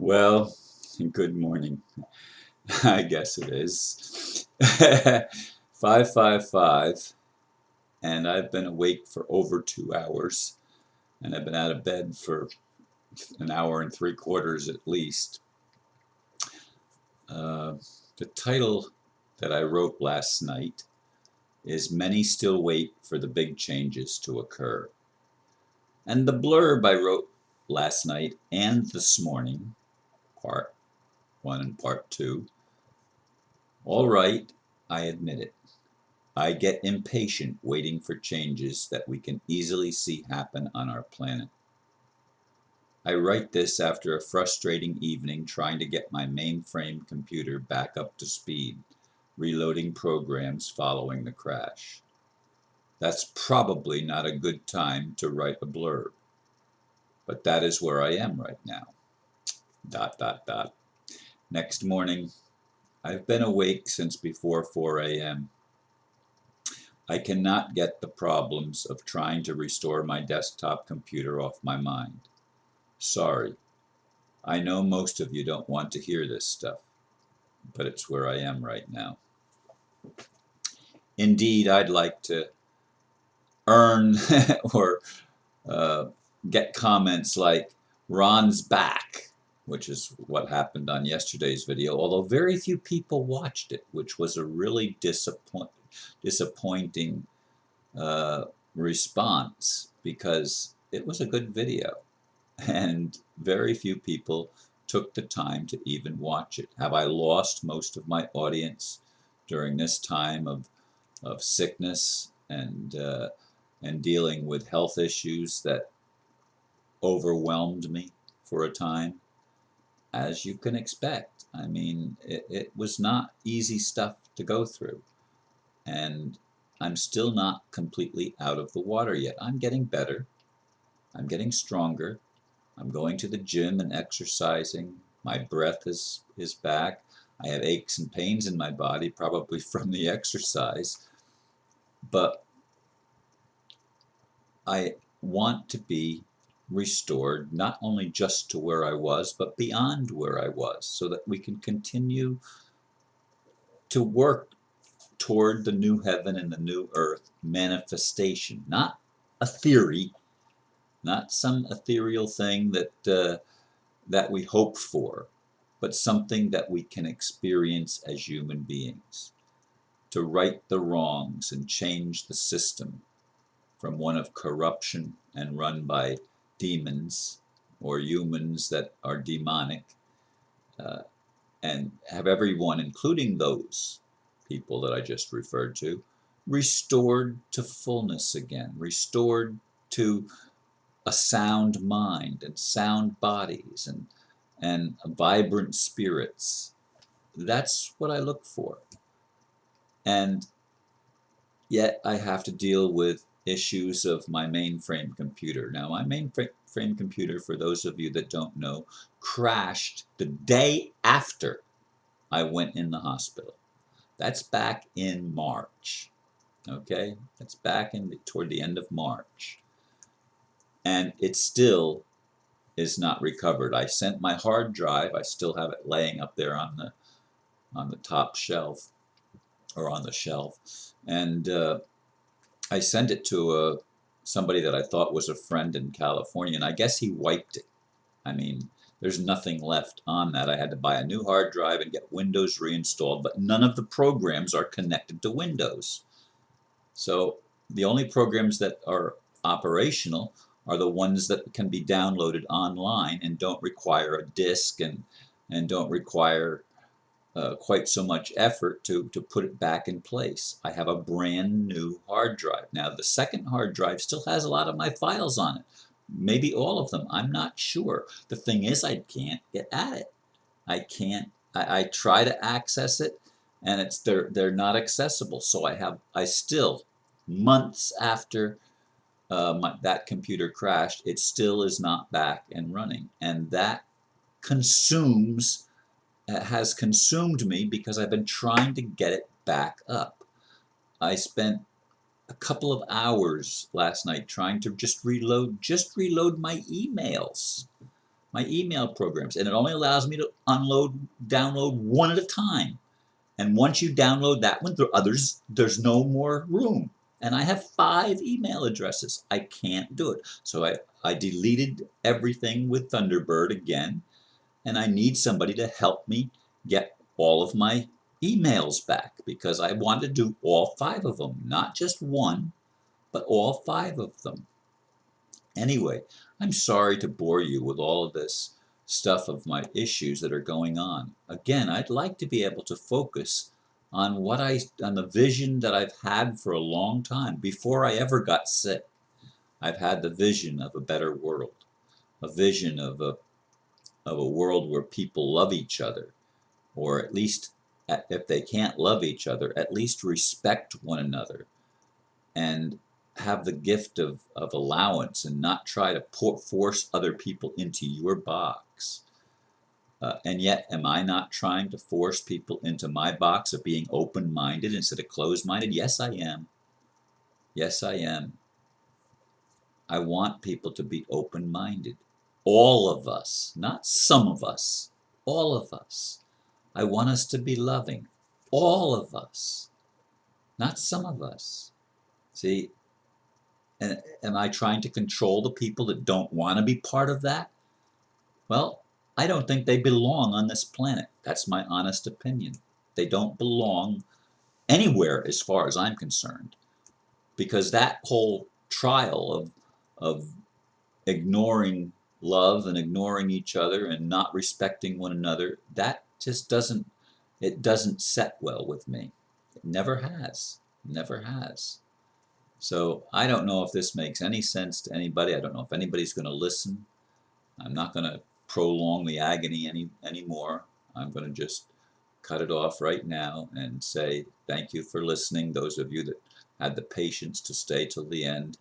Well, good morning. I guess it is. 5:55, and I've been awake for over 2 hours, and I've been out of bed for an hour and 3/4 at least. Uh, the title that I wrote last night is Many Still Wait for the Big Changes to Occur. And the blurb I wrote last night and this morning, part 1 and part 2, all right, I admit it. I get impatient waiting for changes that we can easily see happen on our planet. I write this after a frustrating evening trying to get my mainframe computer back up to speed, reloading programs following the crash. That's probably not a good time to write a blurb, but that is where I am right now. ... Next morning, I've been awake since before 4 a.m. I cannot get the problems of trying to restore my desktop computer off my mind. Sorry. I know most of you don't want to hear this stuff, but it's where I am right now. Indeed, I'd like to earn or get comments like, Ron's back, which is what happened on yesterday's video, although very few people watched it, which was a really disappointing response, because it was a good video and very few people took the time to even watch it. Have I lost most of my audience during this time of sickness and dealing with health issues that overwhelmed me for a time? As you can expect. I mean, it was not easy stuff to go through, and I'm still not completely out of the water yet. I'm getting better. I'm getting stronger. I'm going to the gym and exercising. My breath is back. I have aches and pains in my body, probably from the exercise. But I want to be restored, not only just to where I was, but beyond where I was, so that we can continue to work toward the new heaven and the new earth manifestation, not a theory, not some ethereal thing that we hope for, but something that we can experience as human beings, to right the wrongs and change the system from one of corruption and run by demons or humans that are demonic, and have everyone, including those people that I just referred to, restored to fullness again, restored to a sound mind and sound bodies and vibrant spirits. That's what I look for. And yet I have to deal with issues of my mainframe computer. Now, my mainframe computer, for those of you that don't know, crashed the day after I went in the hospital. That's back in March. Okay? That's back toward the end of March. And it still is not recovered. I sent my hard drive. I still have it laying up there on the top shelf, or on the shelf, and I sent it to somebody that I thought was a friend in California, and I guess he wiped it. I mean, there's nothing left on that. I had to buy a new hard drive and get Windows reinstalled, but none of the programs are connected to Windows. So the only programs that are operational are the ones that can be downloaded online and don't require a disk and don't require quite so much effort to put it back in place. I have a brand new hard drive. Now, the second hard drive still has a lot of my files on it. Maybe all of them. I'm not sure. The thing is, I can't get at it. I can't. I try to access it, and they're not accessible. So I still, months after that computer crashed, it still is not back and running, and that has consumed me, because I've been trying to get it back up. I spent a couple of hours last night trying to just reload my emails. my email programs, and it only allows me to download one at a time. And once you download that one, there's no more room. And I have 5 email addresses. I can't do it. So I deleted everything with Thunderbird again, and I need somebody to help me get all of my emails back because I want to do all 5 of them, not just one, but all 5 of them. Anyway, I'm sorry to bore you with all of this stuff of my issues that are going on. Again, I'd like to be able to focus on on the vision that I've had for a long time. Before I ever got sick, I've had the vision of a better world, a vision of a world where people love each other, or at least, if they can't love each other, at least respect one another and have the gift of allowance and not try to force other people into your box. And yet, am I not trying to force people into my box of being open-minded instead of closed-minded? Yes, I am. Yes, I am. I want people to be open-minded. All of us, not some of us, all of us. I want us to be loving. All of us, not some of us. See, and am I trying to control the people that don't want to be part of that? Well, I don't think they belong on this planet. That's my honest opinion. They don't belong anywhere as far as I'm concerned. Because that whole trial of ignoring love and ignoring each other and not respecting one another, that just doesn't set well with me. It never has. Never has. So I don't know if this makes any sense to anybody. I don't know if anybody's going to listen. I'm not going to prolong the agony anymore. I'm going to just cut it off right now and say thank you for listening, those of you that had the patience to stay till the end.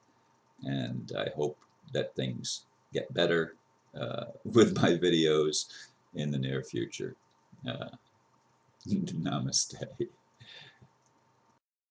And I hope that things get better with my videos in the near future. Namaste.